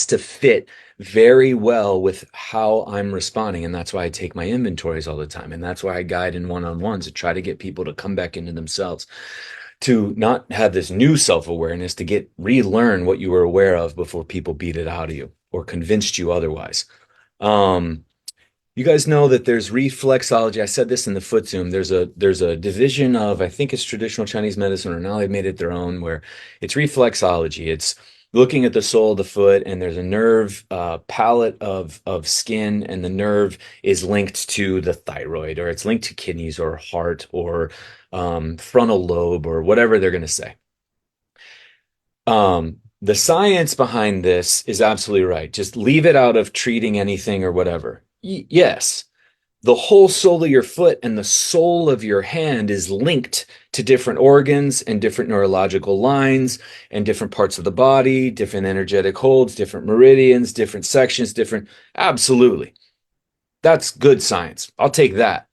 to fit very well with how I'm responding. And that's why I take my inventories all the time. And that's why I guide in one-on-ones to try to get people to come back into themselves, to not have this new self-awareness, to get relearn what you were aware of before people beat it out of you or convinced you otherwise. Um, you guys know that there's reflexology. I said this in the foot zoom. There's a division of, I think it's traditional Chinese medicine, or now they've made it their own, where it's reflexology. It's looking at the sole of the foot, and there's a nerve palette of skin, and the nerve is linked to the thyroid, or it's linked to kidneys or heart or frontal lobe or whatever they're going to say. The science behind this is absolutely right. Just leave it out of treating anything or whatever. Yes, the whole sole of your foot and the sole of your hand is linked to different organs and different neurological lines and different parts of the body, different energetic holds, different meridians, different sections, different. Absolutely. That's good science. I'll take that.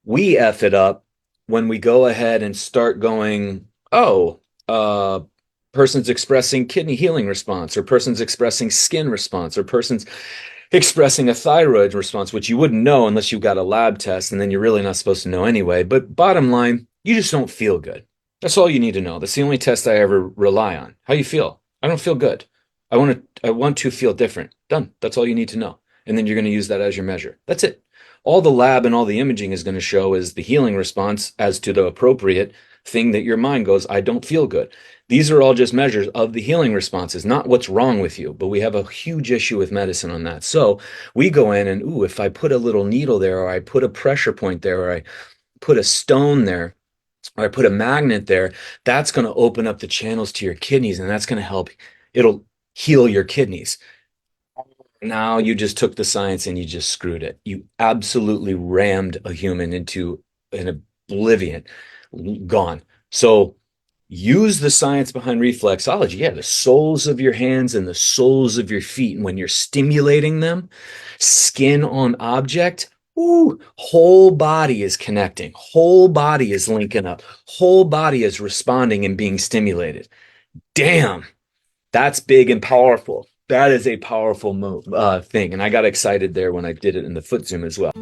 We F it up when we go ahead and start going, oh, person's expressing kidney healing response, or person's expressing skin response, or person's expressing a thyroid response, which you wouldn't know unless you got a lab test, and then you're really not supposed to know anyway. But bottom line, you just don't feel good. That's all you need to know. That's the only test I ever rely on. How you feel? I don't feel good. I want to feel different. Done. That's all you need to know. And then you're going to use that as your measure. That's it. All the lab and all the imaging is going to show is the healing response as to the appropriate thing that your mind goes, I don't feel good. These are all just measures of the healing responses, not what's wrong with you. But we have a huge issue with medicine on that. So we go in and, ooh, if I put a little needle there, or I put a pressure point there, or I put a stone there, or I put a magnet there, that's going to open up the channels to your kidneys, and that's going to help. It'll heal your kidneys. Now you just took the science and you just screwed it. You absolutely rammed a human into an oblivion, gone. So use the science behind reflexology. Yeah, the soles of your hands and the soles of your feet. And when you're stimulating them, skin on object, ooh, whole body is connecting, whole body is linking up, whole body is responding and being stimulated. Damn, that's big and powerful. That is a powerful thing. And I got excited there when I did it in the foot zoom as well.